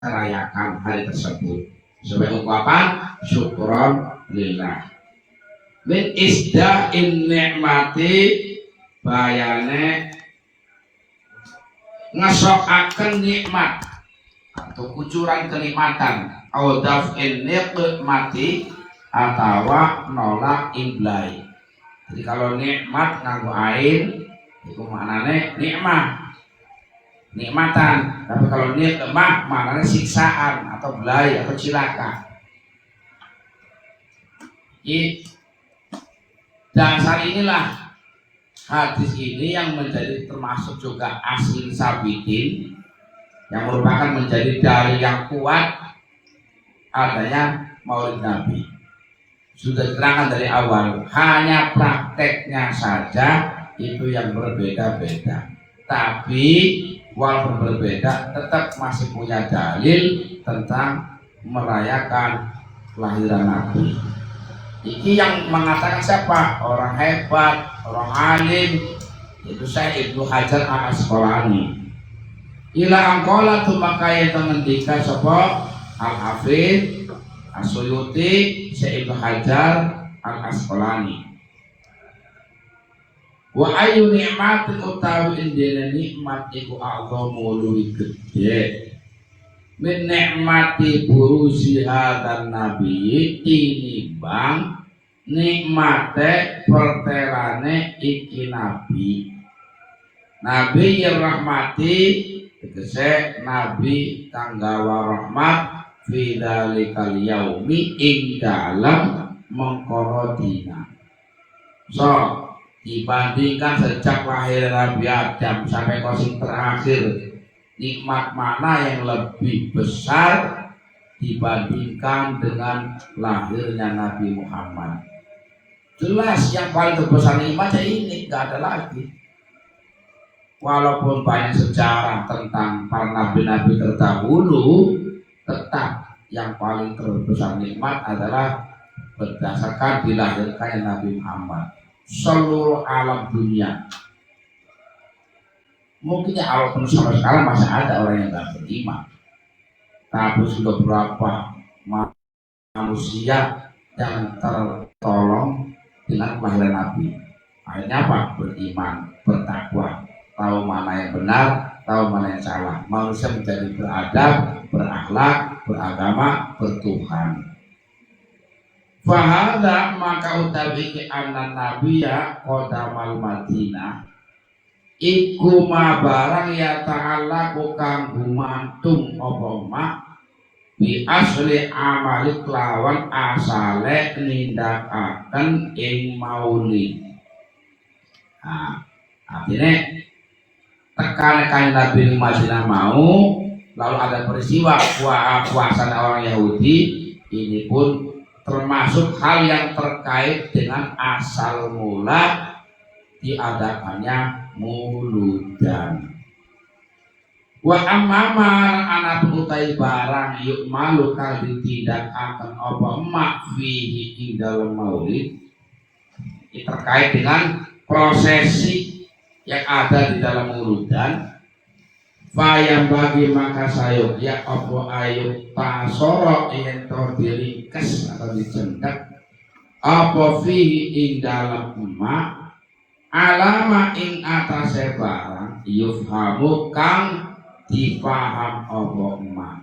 rayakan hari tersebut sebagai ungkapan syukron lillah. Min isda'in ni'mati bayane ngesokaken nikmat atau kucuran kenikmatan au daf'in nikmati atawa nolak imblai. Jadi kalau nikmat nganggo ain itu maknane nikmat nikmatan, tapi kalau nikmat maknanya siksaan atau belai atau cilaka. Dasar inilah hadis ini yang menjadi termasuk juga asin sabitin, yang merupakan menjadi dalil yang kuat adanya Maulid Nabi. Sudah diterangkan dari awal, hanya prakteknya saja itu yang berbeda-beda. Tapi walaupun berbeda, tetap masih punya dalil tentang merayakan kelahiran Nabi. Iki yang mengatakan siapa? Orang hebat, orang alim, itu saya Ibnu Hajar Al-Asqalani. Ila angkola tu makaya mengendika sapa Al-Hafidz As-Suyuti Syekh Ibnu Hajar Al-Asqalani. Wa ayu nikmatin utawi indene nikmat iku a'zamu luwih gedhe min nikmati burusiha dan nabi tinimbang nikmate perterane iki nabi. Nabi yang rahmati tegese nabi kang gawa rahmat fi dzalikal yaumi ing dalem mengkono dina. So dibandingkan sejak lahir Nabi Adam sampai kosim terakhir, nikmat mana yang lebih besar dibandingkan dengan lahirnya Nabi Muhammad? Jelas yang paling terbesar nikmatnya ini, nggak ada lagi. Walaupun banyak sejarah tentang para nabi-nabi terdahulu, tetap yang paling terbesar nikmat adalah berdasarkan dilahirkannya Nabi Muhammad. Seluruh alam dunia, mungkin ya walaupun sampai sekarang masih ada orang yang tidak beriman, tapi sudah berapa manusia yang tertolong dengan kelahiran Nabi. Akhirnya apa? Beriman, bertakwa, tahu mana yang benar, tahu mana yang salah. Manusia menjadi beradab, berakhlak, beragama, bertuhan. Fahada maka utawi ki anna nabiyya qadamal Madinah iku ma barang ya ta'ala kang gumantung apa mak bi asli amali kelawan asale nindakaken ing maulid. Nah, artinya tekan Nabi di Madinah mau, lalu ada peristiwa puasa orang Yahudi, ini pun termasuk hal yang terkait dengan asal mula diadakannya muludan. Wa amama anak utai barang yuk malu kali tidak akan apa mak fihi ing dalam maulid, ini terkait dengan prosesi yang ada di dalam muludan. Fayam bagi maka sayuk ya apa ayuk tasoro yang terdiringkes atau dicendak apa fihi ing dalam emak alama ing atase barang yufhamu kang dipaham apa emak.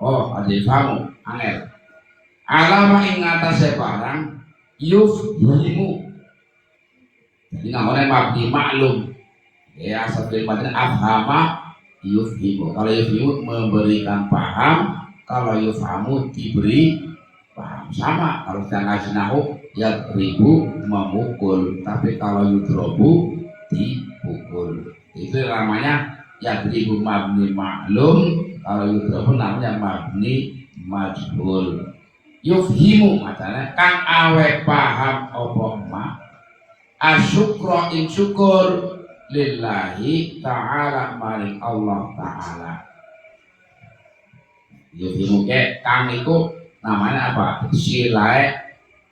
Oh ada dipaham angel. Alama ing atase barang yufhimu. Jadi namanya mabni maklum. Ya seperti macam afhama yufhimu. Kalau yufhimu memberikan paham, kalau yufhamu diberi paham. Sama kalau kita ngaji nahu ya ribu memukul, tapi kalau yudrobu dipukul. Itu namanya ya ribu mabni maklum, kalau yudrobu namanya mabni majhul. Yufhimu macamnya kang awe paham opo mak asyukra in syukur lillahi ta'ala maring Allah ta'ala. Yufhimu ke kang itu namanya apa? Silai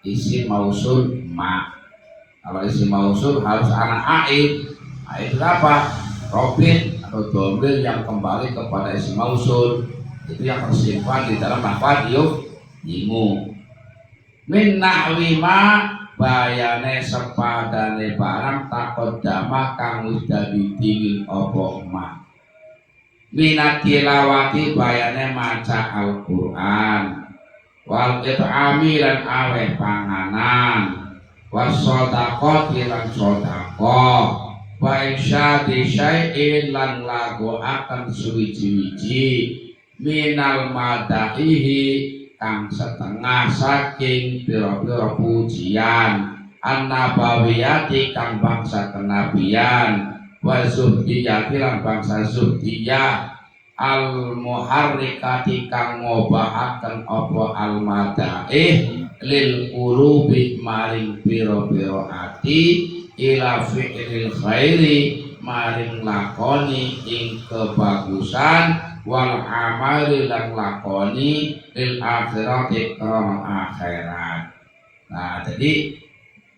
isi mausul ma. Kalau isi mausul harus anak aib. Aib itu apa? Robin atau domir yang kembali kepada isim mausul itu yang tersimpan di dalam lafaz yimu. Min nahwi ma bayane sepadane barang takodama kang wis dadi dingin apa ma. Minat tilawati bayane maca Al-Qur'an wal it'ami lan aweh panganan wasodaqati lan sodaqah wa insyadi syai'in lan lagu akan suwiji-wiji minal madahihi kang setengah saking pira-pira pujian an-nabawiyati kang bangsa kenabian wa zuhdiyati lan bangsa zuhdiyah al-muharrikati kang ngobahaken apa al-madaih lil qulubi maring pira-pira ati ila fi'lil khairi maring lakoni ing kebagusan wal amali lan lakoni lil akhirati krana akhirat. Nah, jadi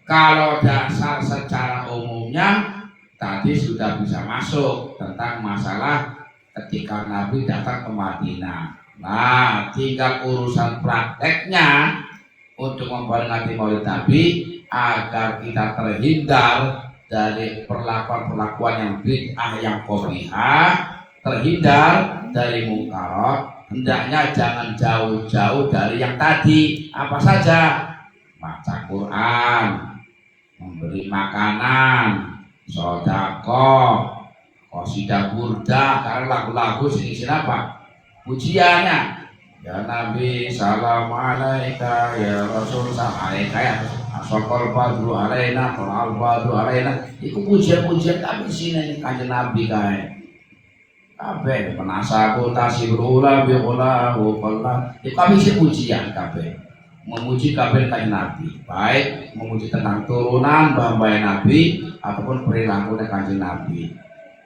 kalau dasar secara umumnya tadi sudah bisa masuk tentang masalah ketika Nabi datang ke Madinah. Nah, tinggal urusan prakteknya untuk memperingati Maulid Nabi agar kita terhindar dari perlakuan-perlakuan yang bid'ah yang qabihah, terhindar dari mungkarat. Hendaknya jangan jauh-jauh dari yang tadi. Apa saja? Baca Quran, memberi makanan, sedekah, qasidah burdah, karena lagu-lagu sini apa? Pujiannya. Ya Nabi salam alaika ya Rasul salam alaika ya Asokol badru alaina Al badru alaina. Itu pujian-pujian tapi sini kanjeng Nabi kae. Kabeh penasaku tasibrulah biqolahu qalla. Itu kami sih pujian kabeh. Memuji kabeh kanjeng Nabi. Baik memuji tentang turunan bambai Nabi ataupun perilaku kanjeng Nabi.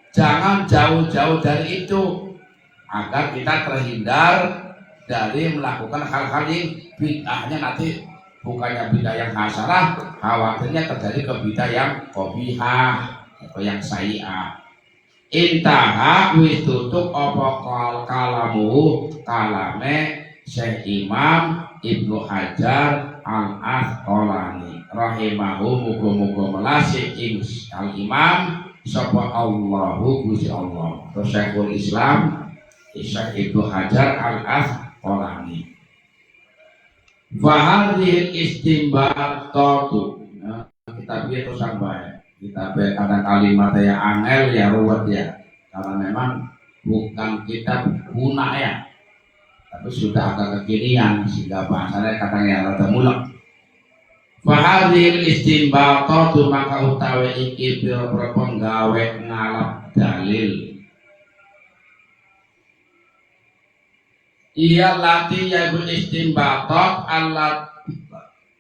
Jangan jauh-jauh dari itu agar kita terhindar dari melakukan hal-hal yang bid'ahnya nanti bukannya bid'ah yang hasanah, khawatirnya terjadi ke bid'ah yang qabihah atau yang sayyi'ah. Intaha wis tutup apa kalamu kalame Syekh Imam Ibnu Hajar Al-Asqalani rahimahu muga-muga melasi ing al-Imam sapa Allahu Gusti Allah. Syekhul Islam Syekh Ibnu Hajar Al-Asqalani. Fahadhil istimbatatu. Kita itu sampai kita kadang kalimat yang angel ya ruwet ya. Karena memang bukan kitab guna ya. Tapi sudah agak kekinian sehingga bahasanya kadang yang rada mulek. Fahadhil istimbatatu maka utawi iki pira-pira penggawe ngalap dalil. Ia lati yaitu istimbatot alat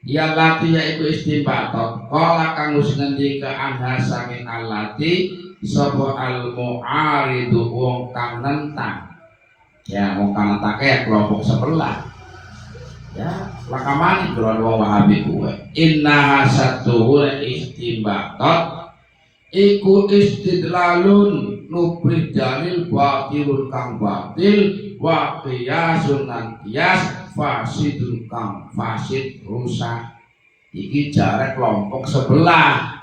ia lati yaitu istimbatot kala kang wis ngendika anha saking alati sapa al mu'aridu wong kang nentang ya wong kang nentake kelompok sebelah ya lakamani kron wong Wahabi kuwe inna hasatuhu istimbatot iku istidlalun nubri dalil batilul kang batil wa qiyasun lan qiyas fasidun kang fasid rusak. Iki jare kelompok sebelah.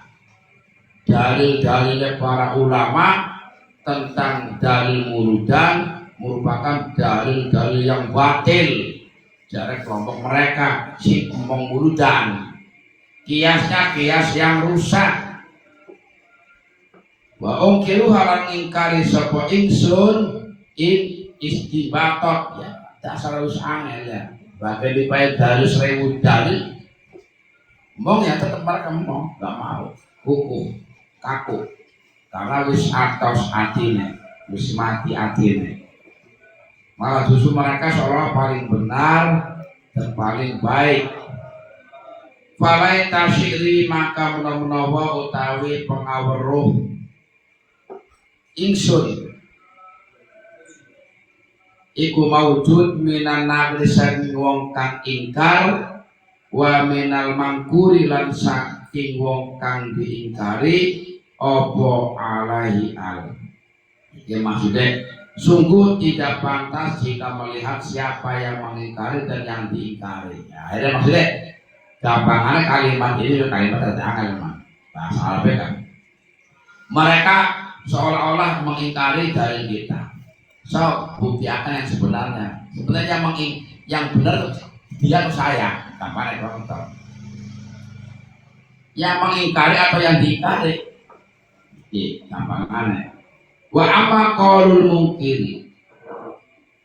Dalil-dalil para ulama tentang dalil muludan merupakan dalil-dalil yang batil. Jare kelompok mereka si ngomong muludan. Kiasnya kias yang rusak. Wa ungkiru halang ingkari sapa ingsun istibatot ya dasar harus angel ya bagai dipakai dalil 1000 dalil mong ya tetap mereka mong gak mau hukum kaku karena wis atos atine wis mati atine malah justru mereka seolah paling benar dan paling baik. Falai tasyiri maka menawa utawi pengaweruh ingsun iku maujud minan nagri saking wong kang ingkar wa minal mangkuri lan saking wong kang diingkari apa alaihi al Ya maksudnya sungguh tidak pantas jika melihat siapa yang mengingkari dan yang diingkari. Ya, akhirnya maksudnya gampangannya kalimat ini kalimat terjangan memang bahasa Arabnya kan. Mereka seolah-olah mengingkari dari kita. So bukti akan yang sebenarnya. Sebenarnya yang benar dia atau saya. Gampangannya kalau yang mengingkari atau yang diingkari. Gampangannya. Wa amma qaulul mungkiri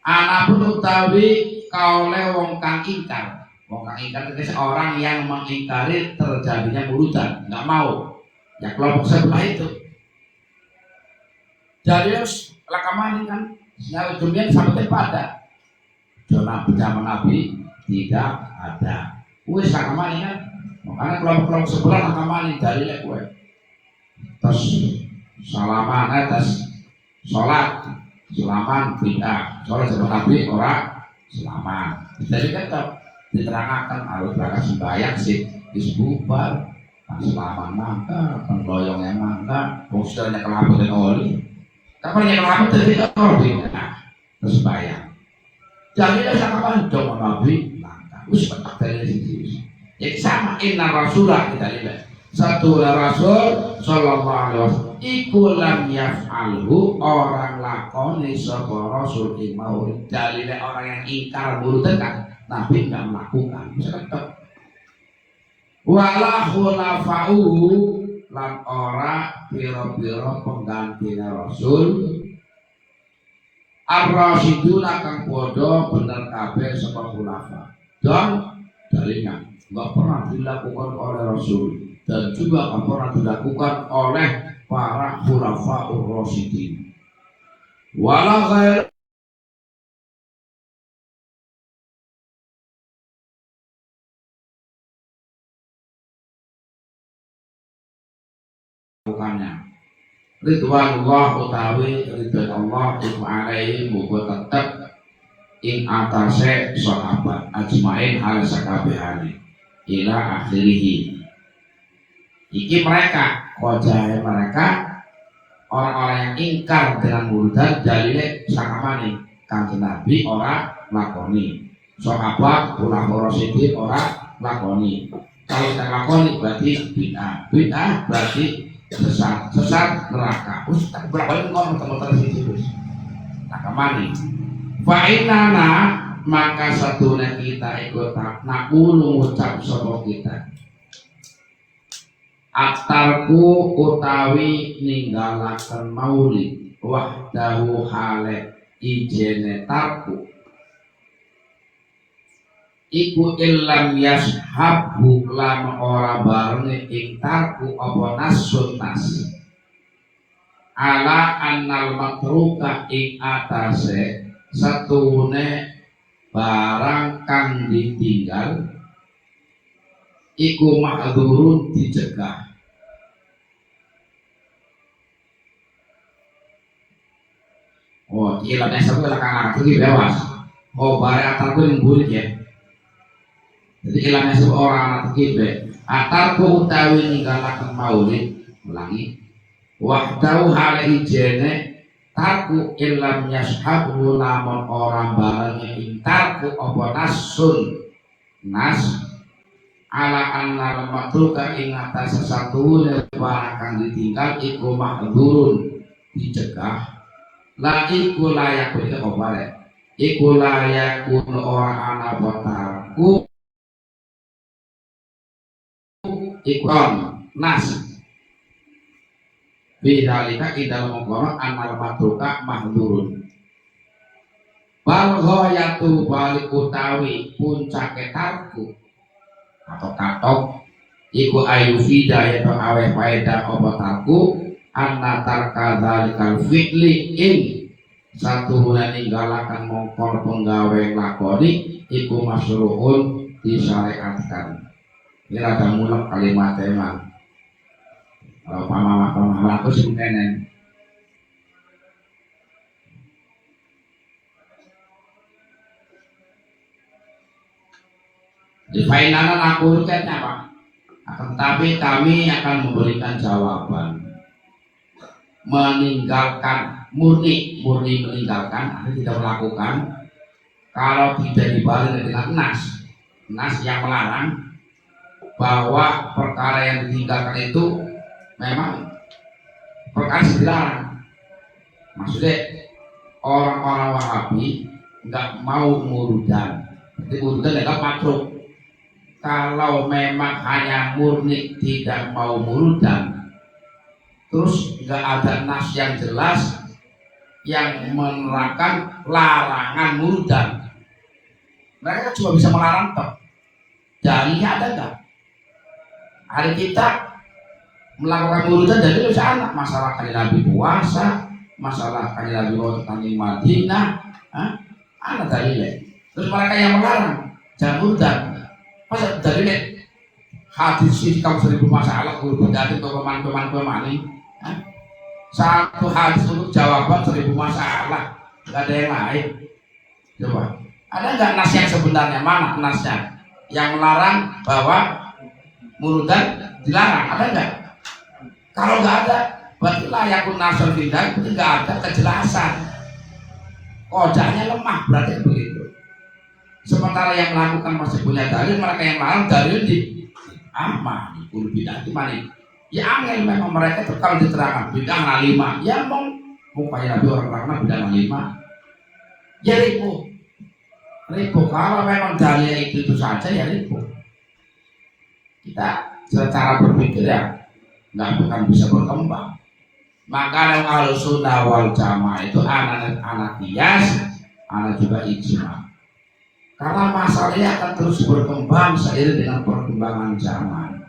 anapun utawi kaule wong kang ingkar. Wong kang ingkar itu orang yang mengingkari terjadinya mulutan, enggak mau. Ya kelompok sebelah itu. Jadi harus lakamani kan senyawa dunia sampai pada zaman Nabi tidak ada. Wis lakamani kan. Makanya kelompok-kelompok sebelah lakamani dari kowe. Terus salaman atas sholat selaman bid'ah, sholat sama Nabi orang selaman. Jadi kan diterangkan harus berangkat sembahyang sih disbubar selaman mangka penloyong yang mangka posternya kelaput dan oli kapan yang kelaput dari oli terus sembahyang. Jadi ada sakapan dong Nabi mangka us petak dari sini. Jadi sama inna rasulah kita lihat satu rasul sallallahu alaihi wasallam iku lam yaf'alhu orang lakoni sapa rasul ing mau dalile orang yang ingkar murtad kan Nabi enggak melakukan misalkan wala khulafa'u lan ora pira-pira penggantinya rasul ar-rasyiduna kang padha bener kabeh sapa khulafa dan dalilnya enggak pernah dilakukan oleh rasul dan juga enggak pernah dilakukan oleh para khulafaur rasyidin wala ghair bukannya ridwanullah utawi ridwan Allah iku alaihi muga tetep ing atase sahabat ajmain hal sakabehane ila akhirih. Iki mereka wajah mereka orang-orang yang ingkar dengan murtad dalile sakamane kanjeng Nabi ora lakoni sahabat ulama rasyidin ora lakoni. Kalau tak lakoni berarti bid'ah berarti sesat neraka. Ustaz berapa kali ngomong situ sakamane fa inana maka satuna kita ikut nak ngucap sapa kita aktarku utawi ninggalaken maulid wahdahu hale ijene tarku iku illam yashabhu lam ora bareng ing tarku apa nasun nas ala annal matruka ing atase satune barang kang ditinggal iku ma'dzurun dicegah. Oh, ilangnya satu lakang lagi bebas. Oh, bare atarku yang burik ya. Jadi ilangnya satu orang anak kibe. Atarku utawi ninggalaken maulid ulangi. Wahdahu hale ijene tarku illam yashabu lamun orang barangnya intarku apa nasun nas ala anna matruka ing atas satu barang kang ditinggal iku ma'dzurun dicegah la iku layak itu obare iku layak ora ana botarku ikon nas bidalika ida mengkono anal matruka ma'dzurun bal ghayatu balik utawi puncake tarku atau katok iku ayu fida yaitu awe faedah obotaku anna tarka dzalikal fi'li ing satu ninggalakan mongkol penggawe lakoni iku masru'un disyariatkan. Ini rada mulek kalimat emang kalau pamama aku sih kenen di fainalan aku urutnya apa? Akan tapi kami akan memberikan jawaban meninggalkan murni meninggalkan, Anda tidak melakukan, kalau tidak dibarengi dengan nas yang melarang bahwa perkara yang ditinggalkan itu memang perkara yang dilarang. Maksudnya orang-orang Wahabi nggak mau murudan, jadi murudan nggak makruh. Kalau memang hanya murni tidak mau murudan, terus nggak ada nas yang jelas yang menerangkan larangan murudan, mereka cuma bisa melarang toh. Dalilnya ada nggak? Hari kita melakukan murudan dari bisa anak, masalah kanjeng Nabi puasa, masalah kanjeng Nabi waktu di Madinah, ada dalilnya. Terus mereka yang melarang jangan murudan, masa dalilnya hadis sih kamu 1000 masalah guru berarti teman-teman ini. Satu hadis untuk jawaban 1000 masalah, nggak ada yang lain. Coba, ada nggak nas yang sebenarnya? Mana nasnya yang melarang bahwa murudan dilarang? Ada nggak? Kalau nggak ada, berarti layakun nasr tidak, berarti nggak ada kejelasan. Kodanya lemah, berarti begitu. Sementara yang melakukan masih punya dalil, mereka yang melarang dalil di apa? Di guru bidah di mana? Ya angel memang mereka itu kalau diterangkan bidah 5, ya mau kayak Nabi orang terkenal bidah 5, ya ribu kalau memang dalil itu saja ya ribu. Kita secara berpikir ya nggak akan bisa berkembang. Maka kalau sunnah wal jamaah itu anak kias, anak juga ijma. Karena masalahnya akan terus berkembang seiring dengan perkembangan zaman.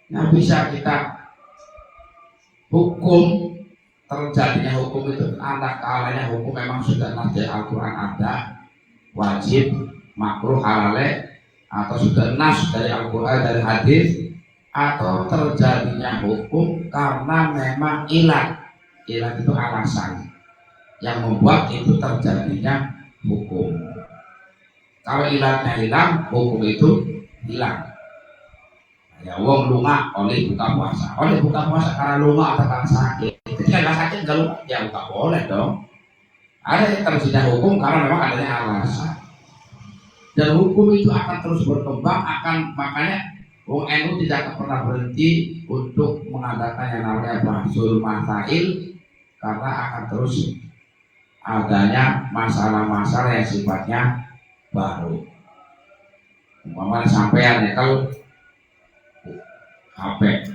Nah bisa kita hukum, terjadinya hukum itu anak kalanya hukum memang sudah nas Al-Quran ada, wajib, makruh, halal, atau sudah nas dari Al-Quran dari hadis, atau terjadinya hukum karena memang ilat itu alasan yang membuat itu terjadinya hukum. Kalau ilatnya hilang, hukum itu hilang. Ya wong lunga oleh buka puasa karena lunga atau karena sakit. Ketika nggak sakit nggak lunga, ya nggak boleh dong. Ada yang terjadi hukum karena memang adanya alasan. Dan hukum itu akan terus berkembang, makanya wong NU tidak akan pernah berhenti untuk mengadakan yang namanya bahsul masail, karena akan terus adanya masalah-masalah yang sifatnya baru. Umpamanya sampean ya kalau HP,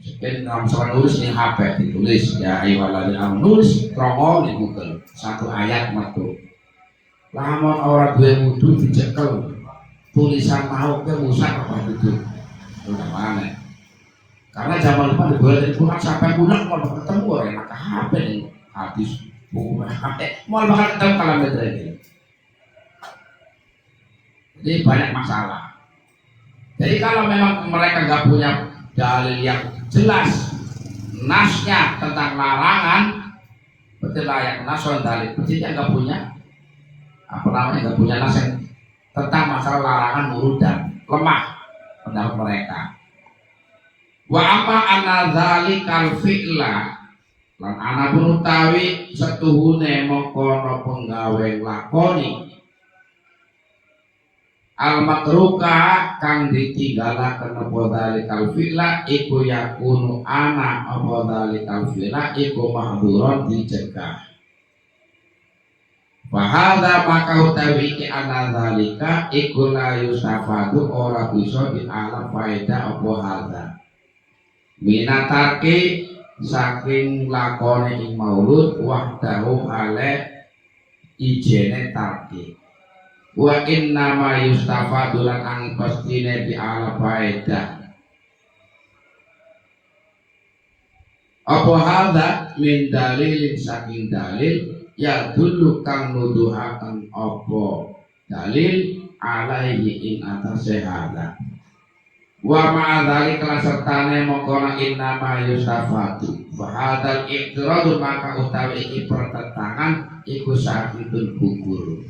mungkin dalam soal nulis ini HP ditulis ya ayyuhalladzina nulis trongol di Google satu ayat metu. Lamun orang dua wudu dicekel tulisan mau ke musak apa itu udah mana? Karena zaman depan boleh pulang sampai pulang mau ketemu orang nak HP nih habis buku HP mau bakal ketemu kalau beda ini. Jadi banyak masalah. Jadi kalau memang mereka nggak punya dalil yang jelas, nasnya tentang larangan, betul layak nas dan dalil, berarti dia nggak punya nggak punya nas yang tentang masalah larangan murudan, lemah pendapat mereka. Wa amma anna dzalikal fi'la lan ana pun utawi setuhune mengkono penggawe lakoni al matruka kang ditinggalaken apa dalikal fi'la iku yakunu ana apa dalikal fi'la iku mahduron dicegah. Fahadha maka utawi iki ana dalika iku la yusafadu ora bisa dialam faedah apa hadza minatake saking lakone ing maulud wahdahu ale ijene tarki. Wa inna ma yustafadu lan ang pastine bi ala faedah. Apa hadza min dalilin saking dalil ya dulu kang nuduhaken apa dalil alaihi ing atase hadza. Wa ma'adzali kelas sertane mongkona inna ma yustafadu. Fa hadzal i'tiradu maka utawi iki pertentangan iku sakitun gugur.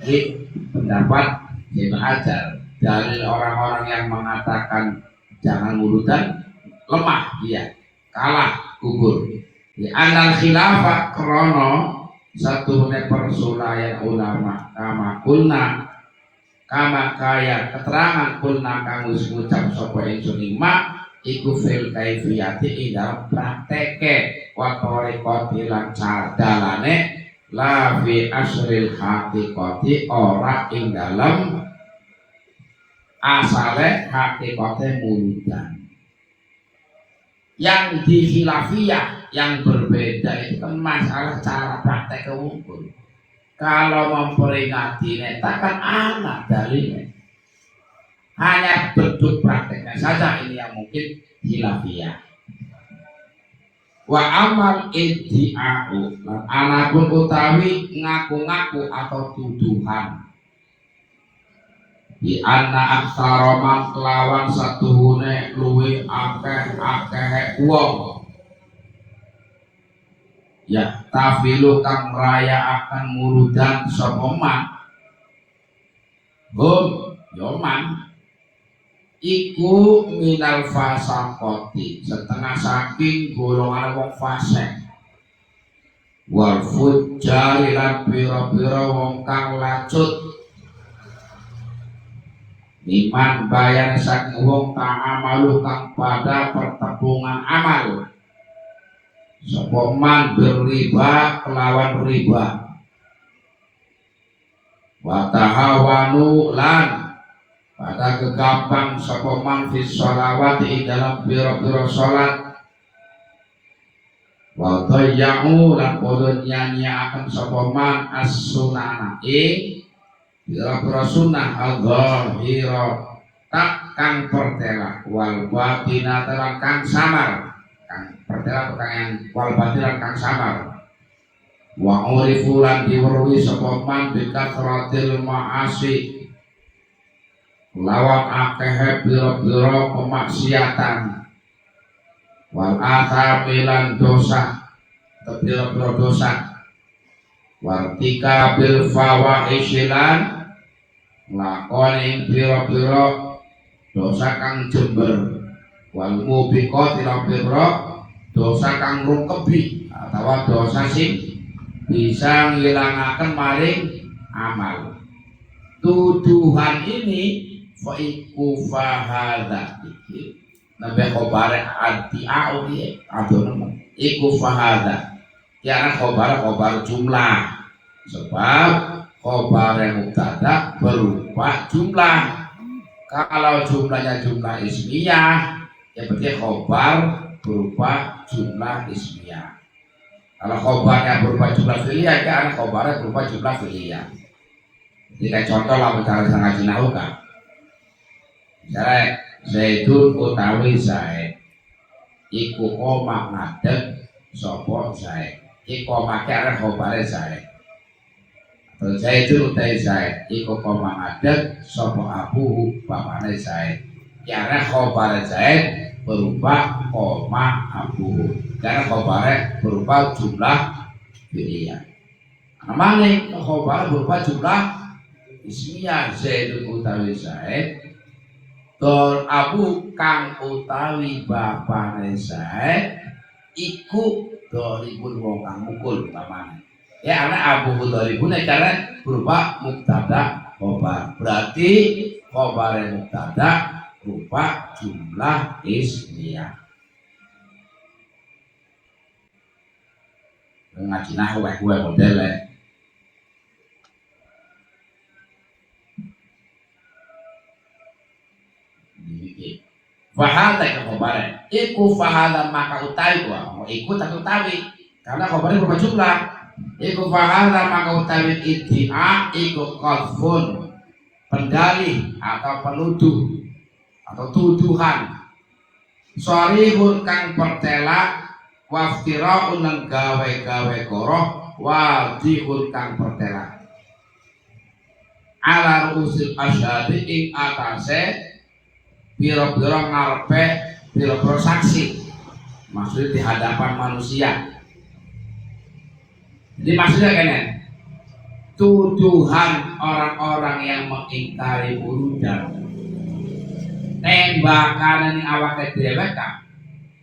Ini pendapat Ibnu Hajar dari orang-orang yang mengatakan jangan murudan lemah dia, kalah, gugur. Di anal khilafah krono satuhune persulayan ulama kama kaya keterangan kulna kang wis ngucap sapa ingsun ima iku fil kaifiyati ing dalem prakteke wa tariqati lan cadalane la fi asril haqiqati ora ing dalem asale hakikate muludan. Yang di khilafiyah yang berbeda itu kan masalah cara praktek kewungkul. Kalau memperingati neta kan anak dalilnya, hanya bentuk prakteknya saja ini yang mungkin khilafiyah. Wa amal iddi'a'u lan anapun utawi ngaku-ngaku atau tuduhan di anna aksara man kelawan satuhune luwih akeh wong ya tafilu kang raya akan muludan sapa man yoman iku minal fasaqati setengah saking golongan wong fasik wal fujjari lan pira-pira wong kang lacut iman bayan saking wong ta'amalu kang pada pertepungan amal sapa man berriba kelawan riba wa tahawanu lan pada kegampang sapa man fi sholawati dalam pira-pira salat wa tayyamu lan padha nyanyiaken sapa man as-sunana pira-pira sunnah al-dhahira tak kang pertela wal batina telan kang samar kang pertela atau kang yang wal batina kang samar wa urifulan diweruhi sapa man bikathratil ma'asi lawan akeh pira-pira kemaksiatan wal athamilan dosa atau pira-pira dosa wartika bil fawahishilan lakoni pira-pira dosa kang jember wal mubiqati pira dosa kang rungkebi atau dosa sing bisa ngilangaken maring amal. Tuduhan ini fa iku fahadha iki nabe khobare addi'au iki adono iku fahadha ya khobar jumlah sebab khobar mubtada berupa jumlah. Kalau jumlahnya jumlah ismiyah ya berarti khobar berupa jumlah ismiyah. Kalau khobarnya berupa jumlah fi'liyah ya khobarnya berupa jumlah fi'liyah. Jadi kayak contoh lah cara ngaji nahwu kan misalnya Zaidun utawi Zaid iku koma ngadeg sapa Zaid iku makare khobare Zaid atau Zaidun utai Zaid iku koma ngadeg sapa abuhu bapane Zaid karena khobare Zaid berupa koma abuhu karena khobare berupa jumlah fi'liyah. Namanya khobare berupa jumlah ismiyah Zaidun utawi Zaid Dor abu kang utawi bapane Zaid iku doribun wong kang mukul umpamane. Ya ana abu doribun cara berupa mubtada khobar. Berarti khobar mubtada berupa jumlah ismiyah. Ngaji nahwu gue modele. Fahada ke khobar iku fahada maka utawi iku tak utawi karena khobarnya berupa jumlah iku fahada maka utawi iddia iku qadfun pendalih atau penuduh atau tuduhan sharihun kang pertela waftira'un lan gawe-gawe koroh wadihun kang pertela ala rusul asyhadi ing atase pira-pira ngarepe pira-pira saksi maksudnya di hadapan manusia. Jadi maksudnya kan tuduhan orang-orang yang mengingkari muludan tembakan ini awake dhewe kan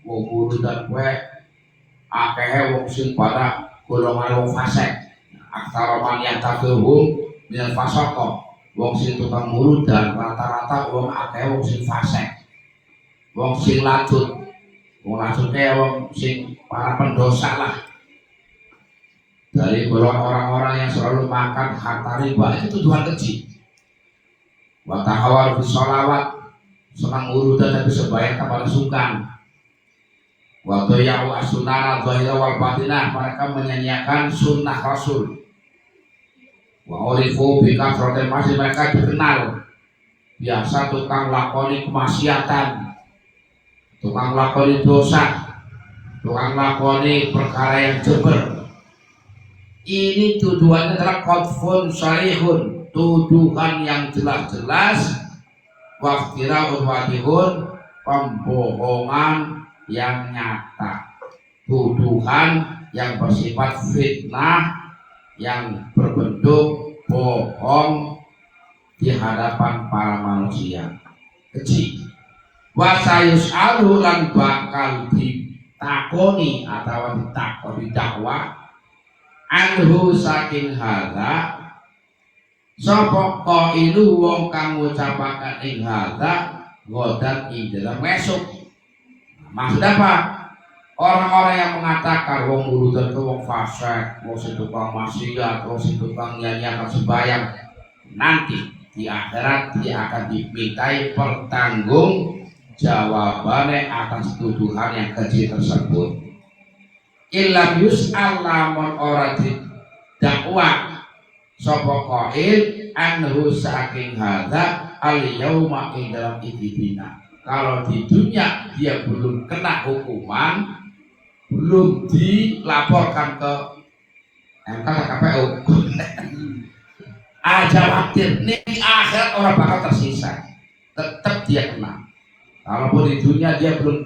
wong muludan kowe akeh wong sing pada golongan wong fasik. Aktara man yatafirhum minal fasaqah. Wong sing tukang murud dan rata-rata wong akeh wong sing fasik. Wong sing lacut. Wong lacutnya wong sing para pendosa lah. Dari golongan orang-orang yang selalu makan harta riba itu tuduhan keji. Wa tahawar fi sholawat, senang urutan tapi sebaik kepada sungkan. Wa dhayya'u as-sunnah dhahira wal batinah, mereka menyanyiakan sunnah Rasul. Wa urifu bi kasratil masih, mereka dikenal biasa tukang lakoni kemaksiatan, tukang lakoni dosa, tukang lakoni perkara yang jember. Ini tuduhannya adalah qadfun syarihun, tuduhan yang jelas-jelas, waftira'un wadihun, pembohongan yang nyata, tuduhan yang bersifat fitnah, yang berbentuk bohong di hadapan para manusia. Keji. Wasayus alulan bakal ditakoni atau didakwa anhu saking hadza sapa qailu wong kang ngucapaken ing hadza godat ing dalam esuk. Maksud apa? Orang-orang yang mengatakan wong urutan ke wong fasik, wong sing tukang maksiat, wong sing tukang nyanyiakan sembahyang, nanti di akhirat dia akan dimintai pertanggung jawabannya atas tuduhan yang keji tersebut. Ilam yus'al lamun ora didakwa sapa qail anhu saking hadza al yauma ing dalam idibina. Kalau di dunia dia belum kena hukuman, belum dilaporkan ke MK KPU, aja waktu ning akhirat orang bakal tersisa, tetap dia kena. Kalaupun di dunia dia belum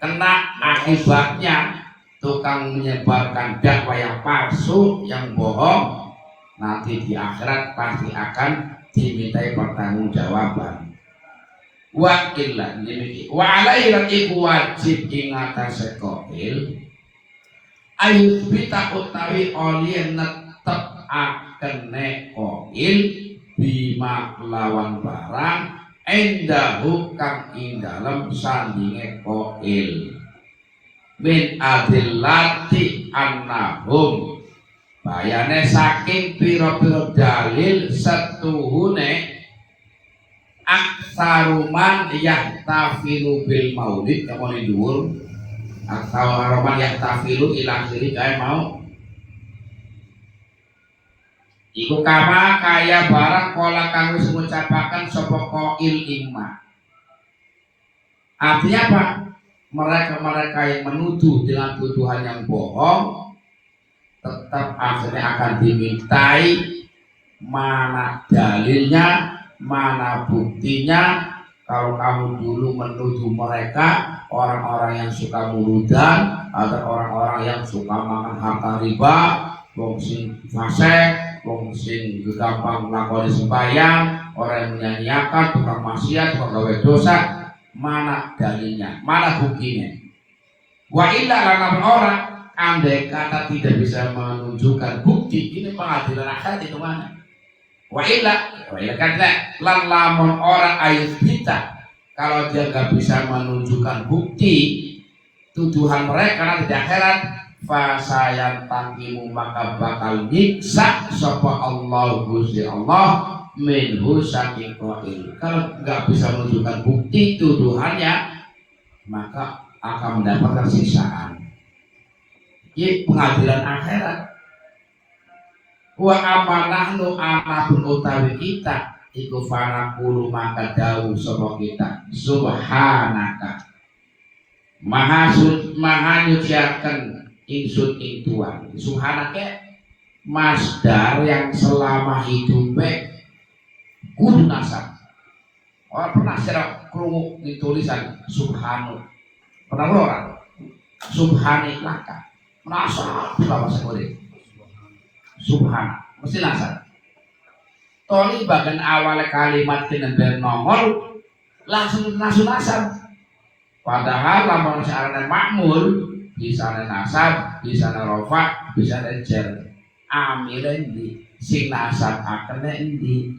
kena akibatnya, tukang menyebarkan dakwah yang palsu, yang bohong, nanti di akhirat pasti akan dimintai pertanggungjawaban. Wa illa demikian. Wa alaihi iku wajib ing atase qail ayut bita utawi oleh netep akene qail bima lawan barang endahu kang ing dalem sandinge qail min adillati annahum, bayane saking pira-pira dalil setuhune aksaruman yahtafilu bil maulid, kamu dhuwur aksaruman yahtafilu ila akhiri kae mau iku kama kaya barang kala kang wis ngucapaken sapa qail imma. Artinya apa? Mereka-mereka yang menuduh dengan tuduhan yang bohong tetap akhirnya akan dimintai mana dalilnya, mana buktinya. Kalau kamu dulu menuduh mereka orang-orang yang suka muludan atau orang-orang yang suka makan harta riba, wong sing fasik, wong sing gampang nglakoni sembahyang, orang yang menyanyiakan, tukang maksiat, tukang gawe dosa, mana dalilnya, mana buktinya? Wa illa lamun orang andai kata tidak bisa menunjukkan bukti, ini pengadilan akhirat itu mana? Wa illa kata lan lamun orang ayat kita, kalau dia nggak bisa menunjukkan bukti tuduhan mereka nanti di akhirat, fasayan takimu maka bakal nyiksa sapa Allah Gusti Allah minhu saking qail. Kalau nggak bisa menunjukkan bukti tuduhannya, maka akan mendapatkan siksaan. Ini pengadilan akhirat. Wa amanahnu anabun utawi kita iku fanaqulu maka dawuh sapa kita subhanaka maha nyuciaken ingsun ing Tuhan. Subhanaka masdar yang selama hidupnya kudu nasab. Orang pernah secara krungu di tulisan subhanu, pernah orang subhanilaka nasab apa sekali subhan mesti nasab. Toli bagian awal kalimat kena langsung nasab. Padahal lamun searane makmul bisa nasab, bisa rofa, bisa jar. Amile endi? Sing nasab akene endi?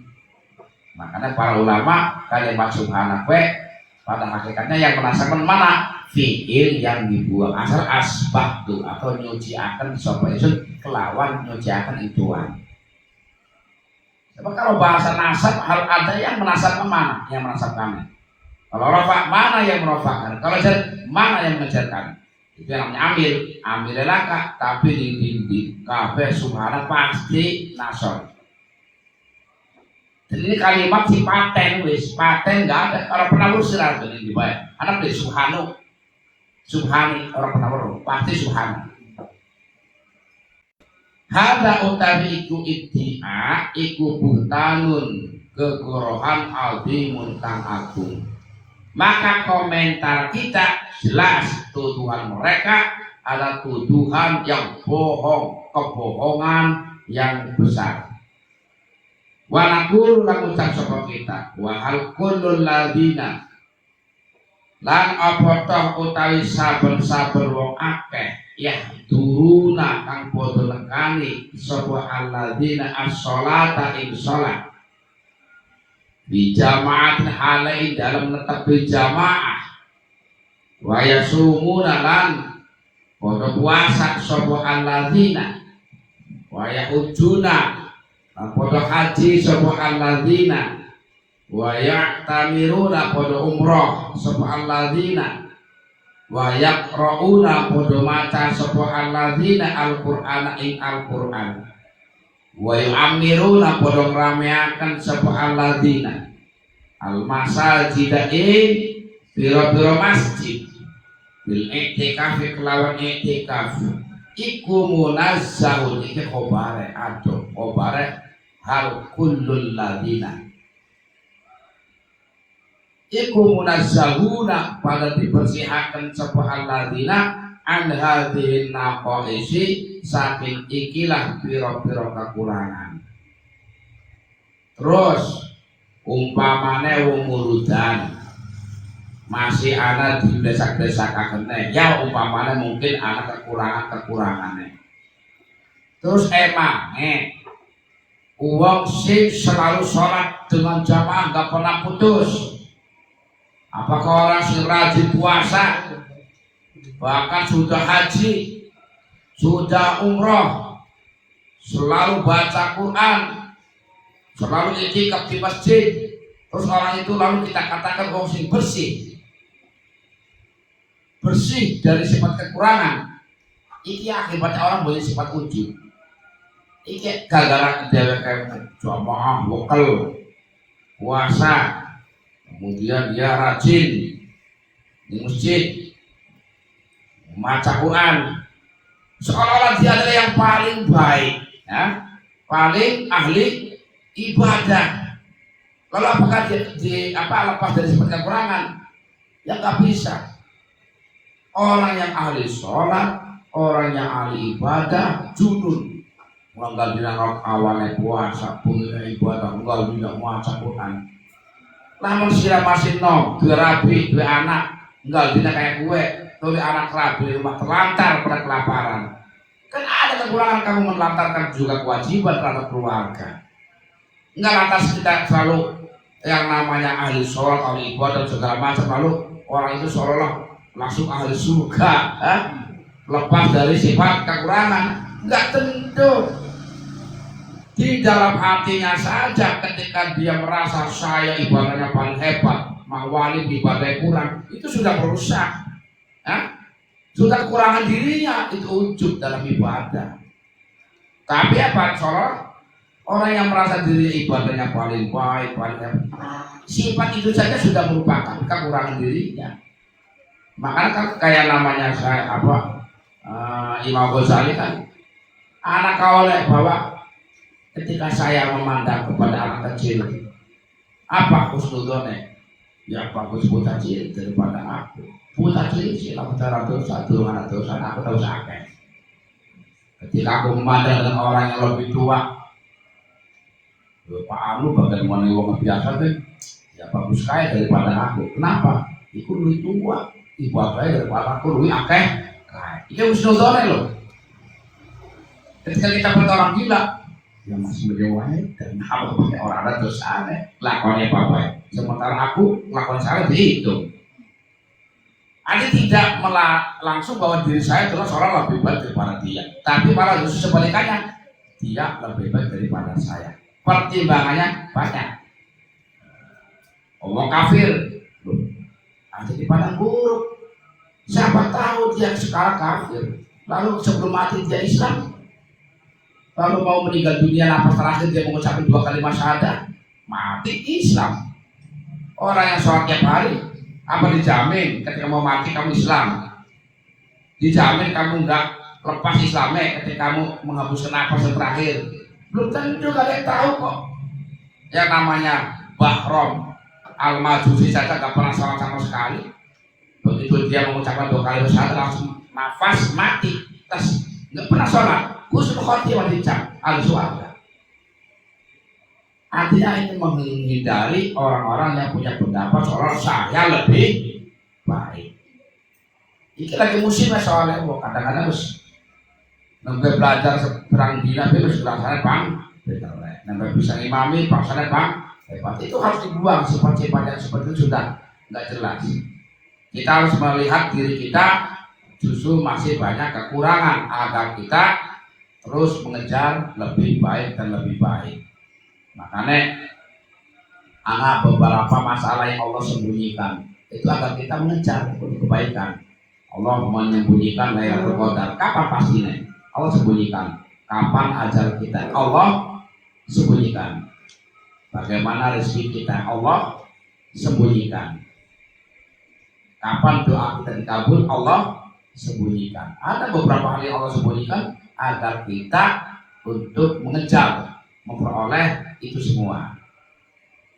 Makanya para ulama kalimat subhanak pada hakikatnya yang menasabkan mana? Fi'il yang dibuang asal asbahtu atau nyuci akan sapa isun kelawan nyuci akan ituan. Sebab kalau bahasa nasab harus ada yang menasabkan mana? Yang menasabkan. Kalau rafa mana yang merofakan? Kalau jar mana yang menjarkan? Itu yang namanya amil. Amil laka tapi di kabeh subhanallah pasti nasab. Jadi ini kalimat si paten wis, paten enggak ada orang pernah bersirah ini dibayar. Anak dari Subhani orang pernah pasti Subhani. Hada utawi iku iddia iku buhtanun kegorohan azimun kang agung. Maka komentar kita jelas tuduhan mereka adalah tuduhan yang bohong, kebohongan yang besar. Wa naqulu lan ucap sapa kita wa hal kullul ladina lan apa toh utawi saben-saben wong akeh ya duruna kang padha nekani sapa alladzina as-sholata ing shalat di jamaatin halain dalam netepi jamaah wa yasumuna lan padha puasa sapa alladzina wa yahujuna padha haji sapa alladzina wa ya'tamiruna padha umrah sapa alladzina wa yaqra'una padha maca sapa alladzina al-Qur'ana ing Al-Qur'an wa yu'ammiruna padha ngrameaken sapa alladzina al-masajid ing pira-pira masjid bil i'tikaf kelawan i'tikaf iku munazzahun iki khobare ado khobare hal kullul ladina iku munazzahuna pada dibersihaken sapa alladzina an hadhihi naqaisi saking ikilah pira-pira kekurangan. Terus umpamane wong muludan masih ana di desa-desa kakene ya umpamane mungkin ana kekurangan-kekurangannya. Terus emange uang sing selalu sholat dengan jamaah gak pernah putus. Apakah orang yang rajin puasa, bahkan sudah haji, sudah umroh, selalu baca Quran, selalu i'tikaf di masjid, terus orang itu lalu kita katakan orang yang bersih dari sifat kekurangan. Iki akibatnya orang punya sifat ujub. Iki gara-gara dheweke jamaah lokal puasa, kemudian dia rajin di masjid membaca Quran, seolah-olah dia adalah yang paling baik, ya, paling ahli ibadah. Lalu apakah dia lepas dari sifat kekurangan? Ya nggak bisa. Orang yang ahli sholat, orang yang ahli ibadah, junun. Enggak bilang awalnya puasa, punya ibadah, enggak bilang maca Quran. Namun sila masih nom, dua rabi, dua anak, enggak bilang kayak gue, tulis anak rabi rumah terlantar pada kelaparan. Kan ada kekurangan kamu melantarkan juga kewajiban terhadap keluarga. Enggak lantas kita selalu yang namanya ahli sholat, ahli ibadah segala macam, lalu orang itu seolah langsung ahli surga, lepas dari sifat kekurangan. Enggak tentu. Di dalam hatinya saja ketika dia merasa saya ibadahnya paling hebat, mawali ibadah kurang, itu sudah merusak, sudah kekurangan dirinya, itu ujub dalam ibadah. Tapi apa? Soalnya orang yang merasa diri ibadahnya paling baik, paling hebat, sifat itu saja sudah merupakan kekurangan dirinya. Makanya kan kayak namanya saya Imam Ghazali kan anak kaulek bahwa ketika saya memandang kepada anak kecil, apa husnudzone? Ya bagus buta cilik daripada aku. Buta cilik sih lah bicara dosa, anak dosa, aku tahu sakit. Ketika aku memandang dengan orang yang lebih tua, Pak Anu bagaimana wong biasa kan? Ya bagus kaya daripada aku. Kenapa? Iku lebih tua, ibadahnya daripada aku lebih akeh kaya. Ini husnudzon loh. Ketika kita bertemu orang gila, ya masih menjawab dan apa pakai orang ada dosa lakonnya apa? Sementara aku lakukan salah dihitung. Anda tidak langsung bahwa diri saya adalah seorang lebih baik daripada dia, tapi malah justru sebalikannya, dia lebih baik daripada saya. Pertimbangannya banyak. Omong kafir, ada di padang buruk. Siapa tahu dia sekarang kafir, lalu sebelum mati dia Islam, lalu mau meninggal dunia nafas terakhir dia mengucapkan 2 kalimat syahadat, mati Islam. Orang yang sholat tiap hari, apa dijamin ketika mau mati kamu Islam? Dijamin kamu enggak lepas Islamnya ketika kamu menghembuskan nafas yang terakhir? Belum tentu, gak ada yang tahu kok. Yang namanya Bahrom Al-Majusi saja gak pernah sholat sama sekali. Begitu dia mengucapkan 2 kali syahadat langsung nafas mati, terus nggak pernah sholat. Husnul khotimah dicap al-surga. Artinya ini menghindari orang-orang yang punya pendapat seolah saya lebih baik. Ini lagi musim soalnya, kadang-kadang harus nambah belajar perang dina, harus belajar bang, nambah bisa imami, bangsanya bang, hebat. Itu harus dibuang sifat-sifat yang seperti itu sudah nggak jelas. Kita harus melihat diri kita justru masih banyak kekurangan agar kita terus mengejar lebih baik dan lebih baik. Makanya ada beberapa masalah yang Allah sembunyikan itu agar kita mengejar untuk kebaikan. Allah menyembunyikan Lailatul Qadar. Kapan pastinya? Allah sembunyikan. Kapan ajal kita? Allah sembunyikan. Bagaimana rezeki kita? Allah sembunyikan. Kapan doa kita dikabul? Allah sembunyikan. Ada beberapa hal yang Allah sembunyikan agar kita untuk mengejar, memperoleh itu semua.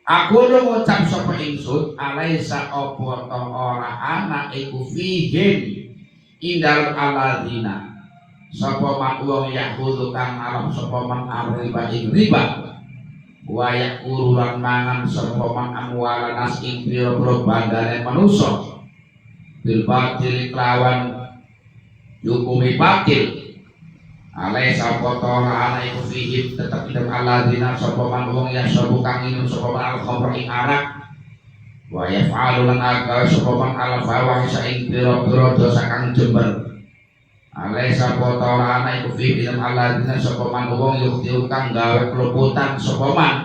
Aku lu ngucap sapa ingsun alaisa apa ta ora ana iku fihim indal aladina sapa man wong yahudu kang alam sapa man riba ing riba wa yakuru lan mangan sapa man amwala nas ing pira-pira bandane manusa bil batil kelawan hukumi batil alai sapa ta ana iku fihi tetep idem alladzina sapa man wong ya sabu kang minum sapa man al-khamr ing arak wa yaf'alu lan aga sapa man al-fawahisha ing pira-pira dosa kang jember alai sapa ta ana iku fihi idem alladzina sapa man wong yukti kang gawe keluputan sapa man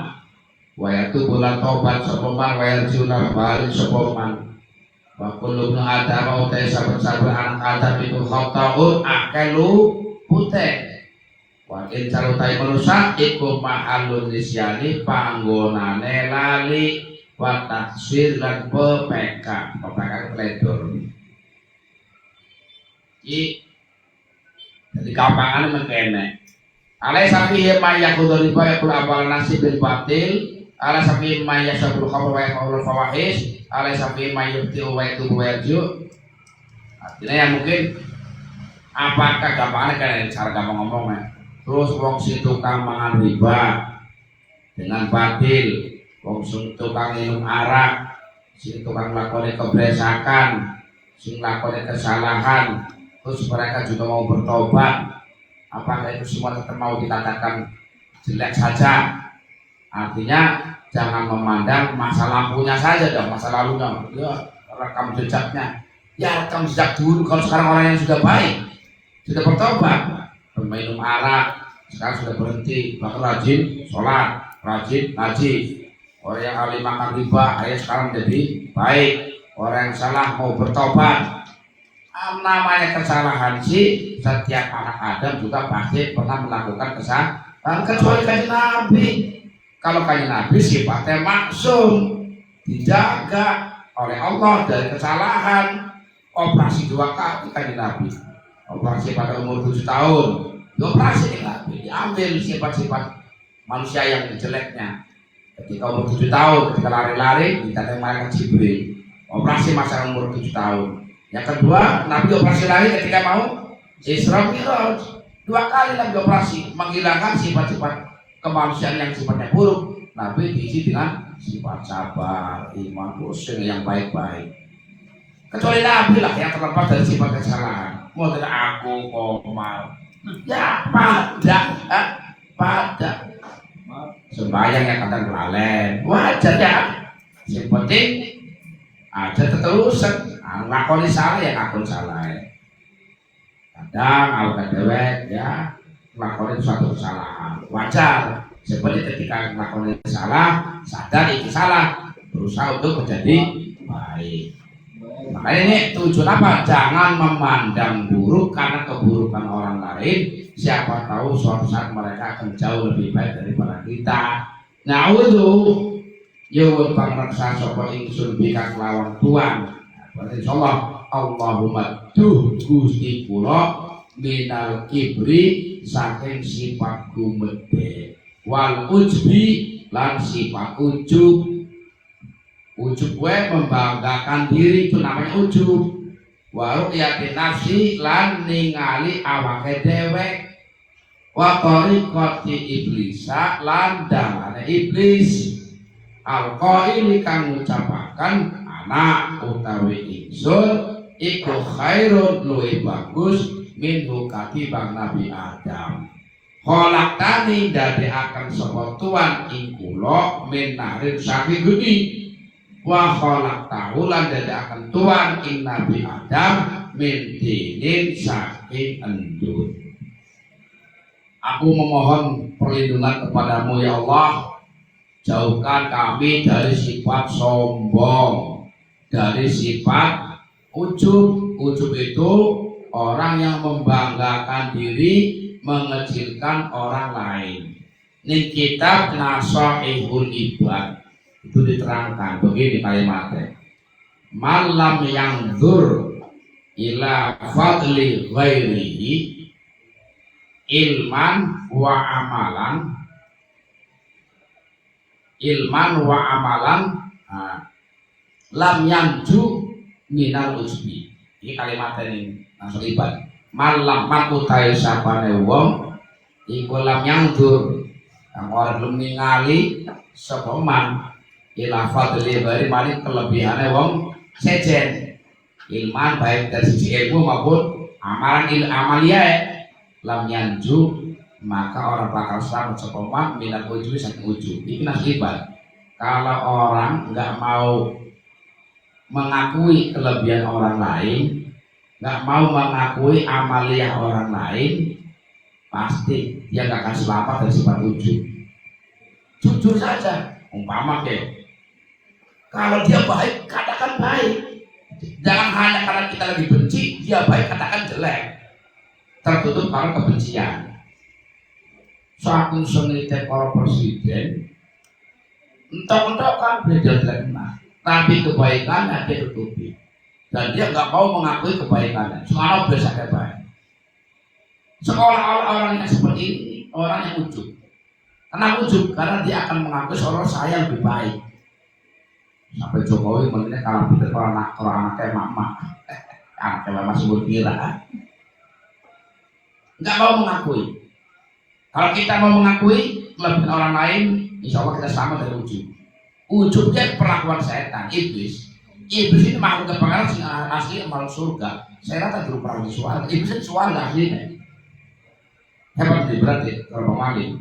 wa yatubu lan tobat sapa man wa yarjuna balik sapa man wa kullu adam utai saben-saben anak adam itu khata'un akalu putih wakil carutai manusia iku mahalun nisyani panggonane lali wa taksir dan pepeka keledor. Jadi gampangannya mengkene alai sapi maya kudoriba yakul abal nasib bil batil alai sapi maya sabul khamr wa yakul fawahish alai sapi maya yubti wa yatubu wa yarju. Artinya yang mungkin apakah gampangannya kayak cara gampang ngomongnya terus wong si tukang mangan riba dengan batil, wong si tukang minum arak, si tukang lakoni kebresakan, si lakoni kesalahan, terus mereka juga mau bertobat, apakah itu semua tetap mau dikatakan jelek saja? Artinya jangan memandang masa lampunya saja dong, masa lalunya ya rekam jejaknya ya rekam jejak dulu. Kalau sekarang orang yang sudah baik sudah bertobat, minum arak sekarang sudah berhenti, bahkan rajin sholat, rajin ngaji. Orang yang ahli makan riba akhirnya sekarang jadi baik. Orang yang salah mau bertobat. Namanya kesalahan sih setiap anak Adam juga pasti pernah melakukan kesalahan, kecuali kanjeng Nabi. Kalau kanjeng Nabi sifatnya maksum, dijaga oleh Allah dari kesalahan. Operasi 2 kali kanjeng Nabi. Operasi pada umur 7 tahun dioperasi diambil sifat-sifat manusia yang jeleknya. Ketika umur 7 tahun ketika lari-lari didatang malaikat Jibril, operasi masa umur 7 tahun. Yang kedua Nabi operasi lagi ketika mau Isra Mi'raj, 2 kali Nabi operasi menghilangkan sifat-sifat kemanusiaan yang sifatnya buruk. Nabi diisi dengan sifat sabar, iman, husn yang baik-baik. Kecuali Nabi lah yang terlepas dari sifat kesalahan. Mau aku komal. Ya pada sembahyang yang kadang lalen wajar ya, yang penting aja teterusan ngakoni salah ya ngakoni salah kadang awak dewek ya ngakoni suatu kesalahan wajar, seperti ketika ngakoni salah sadar itu salah berusaha untuk menjadi baik. Makanya ini tujuan apa? Jangan memandang buruk karena keburukan orang lain. Siapa tahu suatu saat mereka akan jauh lebih baik daripada kita. Nah itu yowul pangraksa sopo ingsun bika kelawan Tuhan. Berarti insyaallah Allahumma duh Gusti kula minal kibri saking sifat gumedhe wal ujbi lan sifat ujub. Ujub gue membanggakan diri itu namanya ujub. Wa ru'yati nafsi lan ningali awake dewek. Wa tariqati iblisa lan dalane iblis. Al-qaili kang ngucapaken anak utawi ingsun iku khairun luwih bagus minhu katibang Nabi Adam. Kholaqtani dadekaken sapa Tuhan ing kula min narin saking geni. Wa khalaqtahu lan dadekaken Tuhan ing Nabi Adam min dinin saking endut. Aku memohon perlindungan kepadamu ya Allah, jauhkan kami dari sifat sombong, dari sifat ujub. Ujub itu orang yang membanggakan diri, mengecilkan orang lain. Ini kitab Nasaihul Ibad itu diterangkan begini kalimatnya, malam yang zur ila fadli ghairihi ilman wa amalan lam yanju minal ujbi. Ini kalimatnya ini langsung ibad malam makutai sapane wong iku lam yang zur yang orang belum ningali sepeman ila fadli bari maling kelebihannya wong sejen ilman baik dari sisi ilmu maupun amalia lam yanju maka orang bakal selamat sepeman minat ujub saking ujub. Ini nasibat kalau orang nggak mau mengakui kelebihan orang lain, nggak mau mengakui amalia orang lain, pasti dia nggak akan selamat dari sifat ujub. Jujur saja, umpama kalau dia baik, katakan baik. Jangan hanya karena kita lagi benci, dia baik, katakan jelek. Tertutup karena kebencian. Saking sengitnya para presiden, entok-entok kan beda jelek nah. Tapi kebaikannya dia tutupi. Dan dia nggak mau mengakui kebaikannya. Sekarang biasanya baik. Seolah-olah orang yang seperti ini, orang yang ujub. Kenapa ujub? Karena dia akan mengakui seolah saya lebih baik. Sampai Jokowi melihatnya kalau kita anaknya mama, anaknya masih berkira, nggak mau mengakui. Kalau kita mau mengakui kelebihan orang lain, insya Allah kita sama dari ujub. Ujubnya perlakuan setan, iblis. Iblis ini makhluk kepengaruh asli makhluk surga. Saya rasa dulu pernah di suara. Iblis itu suara aslinya. Hebat nih berarti kalau maling.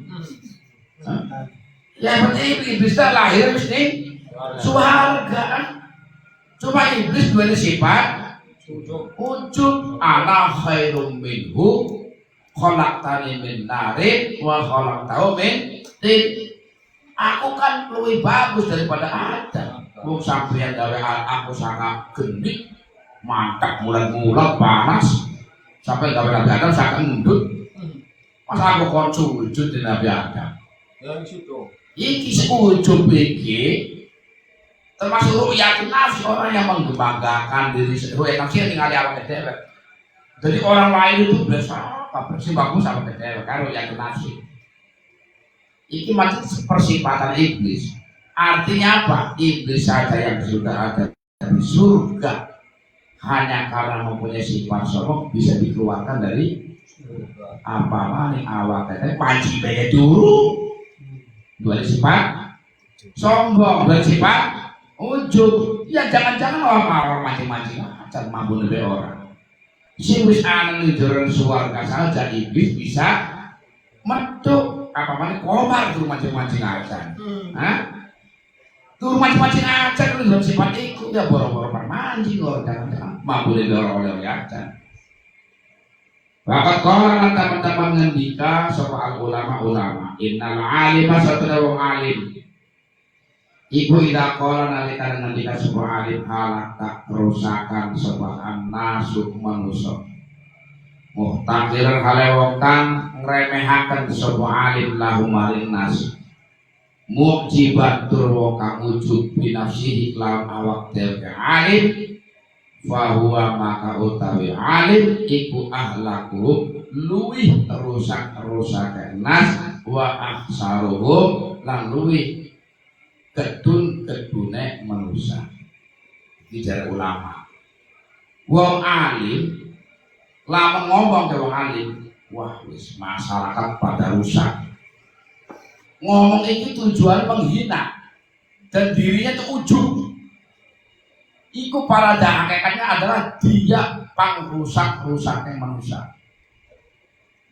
Ya berarti iblis itu lahir mesti suarga. Cuma iblis dua sifat ujub ana khairum minhu khalaqtani min narin wa khalaqtahu min tin. Aku kan lebih bagus daripada Adam. Wong sampeyan gawe aku sangat gendut, mantap mulat-mulat panas. Sampai gawe Nabi Adam sangat endut. Masa aku kon sujud di Nabi Adam. Yang situ. Iki ujub iki termasuk ru'yatun nafsi, orang yang menggembanggakan diri sendiri. Nafsi yang tinggal di awak dewek. Jadi orang lain itu biasa bersih bagus sama dewek kan ru'yatun nafsi. Ini macam persifatan iblis. Artinya apa? Iblis saja yang sudah ada di surga hanya karena mempunyai sifat sombong bisa dikeluarkan dari apa nih awak tadi panci bayi dulu. Dua sifat sombong, dua sifat ujub. Ya jangan-jangan orang mancing-mancing acan mampu lebih orang. Sing wis ana ning jero swarga saja iblis bisa metu apa maneh komar tur mancing-mancing acan. Hah? Tur mancing-mancing acan lu sifat iku ya boro-boro mancing kok jangan mabule doro oleh acan. Bakat kala teman-teman ngendika sapa ulama-ulama innal alima satuna wong alim iku ida kala nalika ngendika sapa alim halaka kerusakan sapa nasu manusa muhtaqiran hale wong kang ngremehaken sapa alim lahu maring nas mujibat tur wong kang ujub binafsihi lawan awak dhewe alim fahuwa maka utawi alim iku ahlaku luwih rusak nas wa ahsaruhum lan luwih kedune manusia. Bicara ulama wong alim lama ngomong ke wong alim wah wis masyarakat pada rusak ngomong itu tujuan menghina dan dirinya itu ujub. Iku pada hakikatnya adalah dia pangrusak-rusaknya manusia.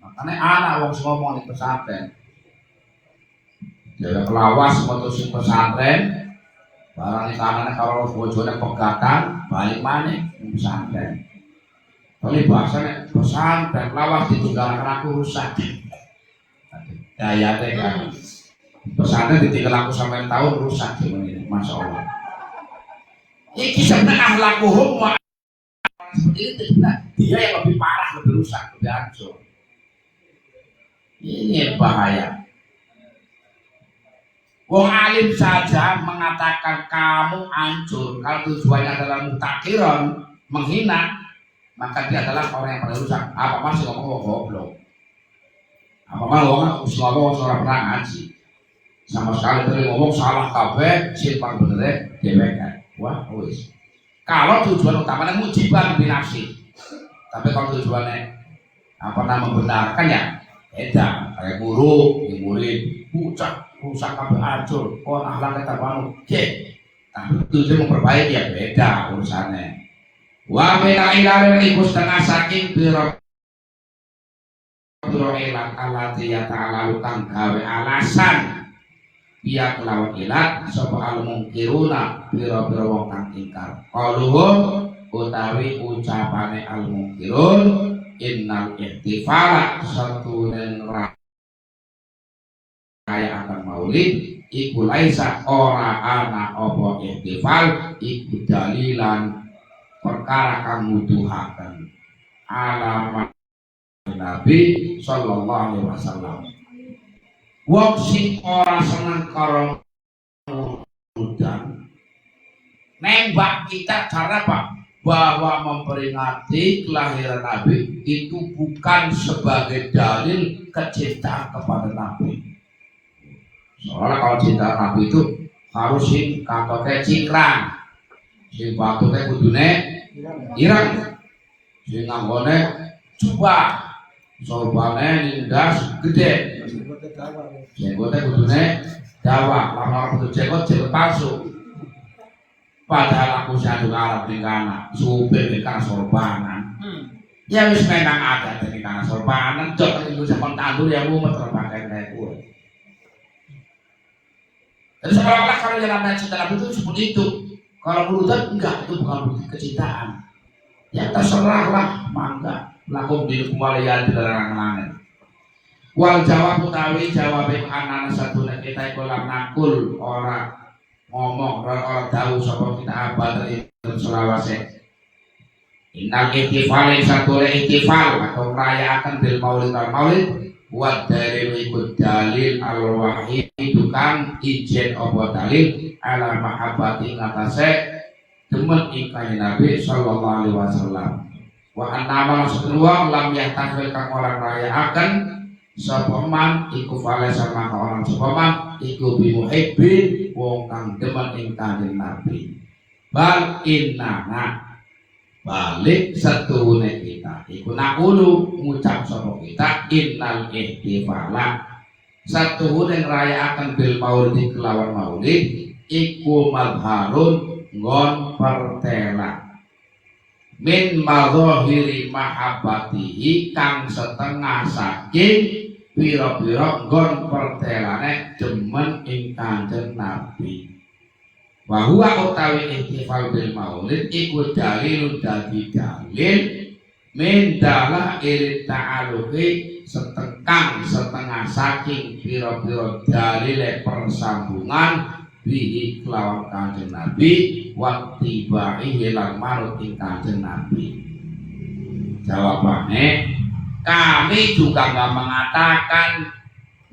Makanya anak wong ngomong di pesantren. Dia kelawas metu pesantren, barang di tangannya kalau bojone pegatan, balik mana di pesantren. Kalau bahasanya pesantren lawas ditinggalkan aku rusak. Daya kan. Pesantren ditinggal aku sampai tahun rusak gimana? Masya Allah. Ini sebenarnya ahlakuhum wa seperti itu sebenarnya dia yang lebih parah, lebih rusak, lebih hancur. Ini bahaya. Wong alim saja mengatakan kamu hancur kalau tujuannya adalah mutakiron, menghina, maka dia adalah orang yang paling rusak. Apa masih ngomong goblok? Apa malah ngomong seorang pernah ngaji sama sekali dari ngomong salah kabeh, simpang bener dewek. Wah, wis. Kalau tujuan utamanya mujiban binafsi, tapi kalau tujuannya apa nama membenarkan ya, beda. Kayak guru, murid, bucak, rusak kabeh hancur, kon akhlak kita bangun, tapi tujuan memperbaiki ya beda urusannya. Wa bela ilal iku setengah saking biro ilat alati ya ta'ala kang gawe alasan biya kelawan ilat sapa al mungkiruna pira-pira wong kang ingkar qaluhum utawi ucapane al mungkirun innal ihtifala satune raya akan maulid iku laisa ora ana apa ihtifal iku dalilan perkara kang nuduhaken alamat Nabi sallallahu alaihi wasallam. Wong sing ora seneng karo udan nembak kita cara apa? Bahwa memperingati kelahiran Nabi itu bukan sebagai dalil kecintaan kepada Nabi. Soalnya kalau cinta Nabi itu harus sing katoke cingkrang, sing batuke kudune ireng, sing nganggone coba sorbane nindas gede. Jenggotnya kudune Jawa, lama kudu jenggot palsu. Padahal aku sandung Arab di kana, supir di kana sorbanan. Ya wis memang ada di kana sorbanan, jok Indonesia kon tandur ya mumet terpakai kayak gue. Jadi seolah-olah kalau jalan cinta Nabi itu seperti itu. Kalau berurutan enggak, itu bukan bukti kecintaan. Ya terserahlah, mangga. Lakum di kembali ya di dalam langit. Wal jawab utawi jawab anak satu kita kolam nakul orang ngomong orang tahu sapa kita apa dari selawase. Innal ihtifal satu ihtifal atau merayakan bil maulid al maulid buat dalil ikut dalil al wahid itu kan izin apa dalil ala mahabbati ngatasé demen ikane Nabi sallallahu alaihi wasallam. Wa anna maksud wong lam yahtafil kang orang rayakan sapa man iku fale sama orang sapa man iku bi muhibbin wong kang demen ing kanjeng Nabi. Bal inna balik satune kita iku nakulu ngucap sapa kita innal ihtifala satune ngrayakaken bil maulid kelawan maulid iku madharun ngon pertela min madzahiri mahabbatihi kang setengah saking pira-pira nggon pertelane demen ing Kanjeng Nabi. Wa huwa utawi ihtifal bil maulid iku dalil dadi dalil min dalah ilit ta'aluqi setengah saking pira-pira dalile persambungan bihi kelawan Kanjeng Nabi wa tibahi lan marut ing Kanjeng Nabi. Jawabannya, kami juga nggak mengatakan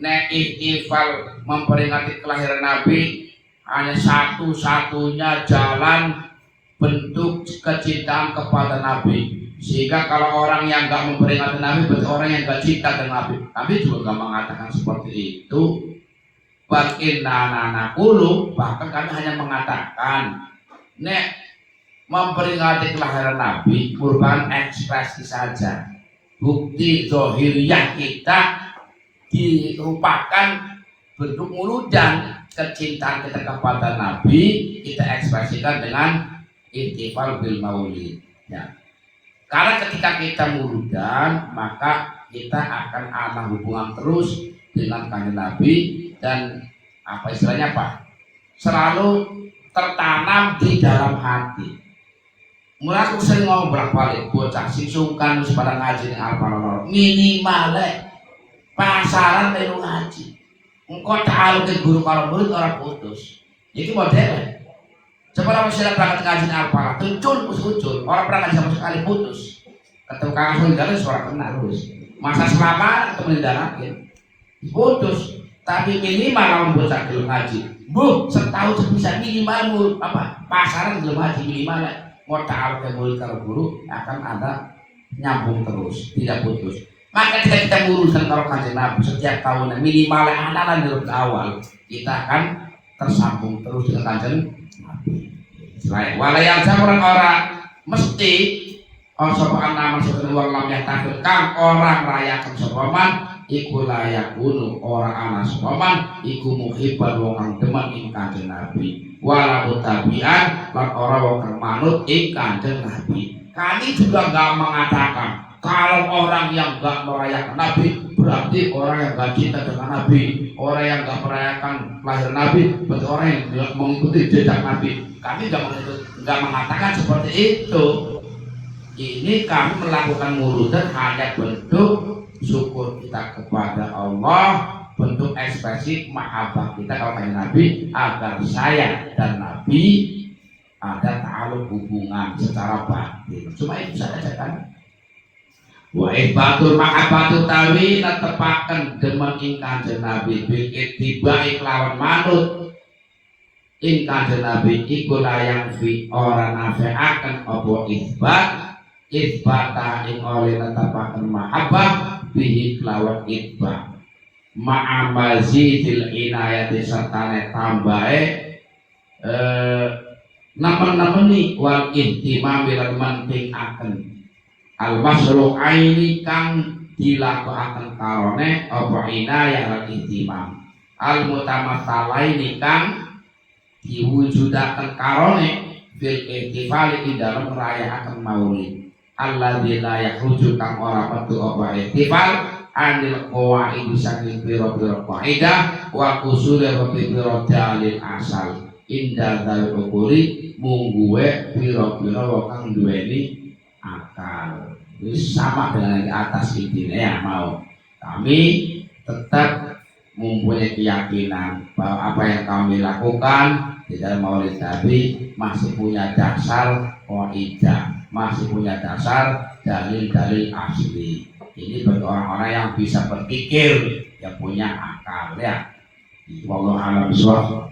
nek ihtifal memperingati kelahiran Nabi hanya satu-satunya jalan bentuk kecintaan kepada Nabi. Sehingga kalau orang yang nggak memperingati Nabi berarti orang yang nggak cinta dengan Nabi. Kami juga nggak mengatakan seperti itu. Bahkan kami hanya mengatakan nek memperingati kelahiran Nabi merupakan ekspresi saja, bukti zahiriyah kita dirupakan bentuk muludan kecintaan kita kepada Nabi kita ekspresikan dengan ihtifal bil maulid ya. Karena ketika kita muludan maka kita akan ada hubungan terus dengan Kanjeng Nabi dan apa istilahnya Pak, selalu tertanam di dalam hati. Mulai aku sering ngomong bolak-balik bocah sing sungkan wis pada ngaji ning Al-Farol minimal pasaran melu ngaji. Engko ta'aluk ke guru karo murid ora putus. Iki model. Coba lah masyarakat berangkat ngaji ning Al-Farol tuncul orang pernah ngaji sama sekali putus. Ketemu Kang Asul jalan suara kenal terus. Masa selama ketemu danakin putus. Tapi minimal lawan bocah gelem ngaji. Bu, setahun bisa minimal pasaran gelem ngaji minimal mau ta'aluk ke murid karo guru akan ada nyambung terus, tidak putus. Maka ketika kita berurusan kalau Kanjeng Nabi setiap tahun minimal anak-anak dari awal kita akan tersambung terus dengan Kanjeng Nabi. Selain walayang orang mesti sopan nama seperti uang lam yang takut kang orang rayakan sopaman iku layak unu orang anak sopaman iku muhibban wong kang demen ing Kanjeng Nabi walau tabian lan orang wong kang manut ing Kanjeng Nabi. Kami juga nggak mengatakan kalau orang yang nggak merayakan Nabi berarti orang yang nggak cinta dengan Nabi, orang yang nggak merayakan lahir Nabi berarti orang yang nggak mengikuti jejak Nabi. Kami nggak mengatakan seperti itu. Ini kami melakukan muludan hanya bentuk syukur kita kepada Allah, bentuk ekspresi mahabbah kita kepada Nabi agar saya dan Nabi ada ta'aluk hubungan secara batin. Cuma itu saja kan. Wa ihbatul mahabbatul tawi netepaken demen ing Kanjeng Nabi bil ittiba'i kelawan manut ing Kanjeng Nabi iku layang fi ora nafeaken apa isbata ing oleh netepaken mahabbah bihi kelawan itba ma'amazidil inayati sertane tambahe namen-nameni wal ihtimam bil mentingaken al-masru'aini kang dilakukan karone apa inayah lan ihtimam al-mutamatsalaini kang diwujudaken karone fil ihtifali ing dalam merayakan maulid alladzi la yakhruju kang ora metu apa ihtifal anil qawaid saking pira-pira qaidah wa usul wa pira dalil asal inda dalil ukuri mungguwe pira-pira kang duweni akal. Ini sama dengan yang di atas intinya ya mau. Kami tetap mempunyai keyakinan bahwa apa yang kami lakukan di dalam maulid Nabi masih punya dasar qaidah, masih punya dasar dalil-dalil asli. Ini bagi orang-orang yang bisa berpikir, yang punya akal ya. Wallahu a'lam bishawab.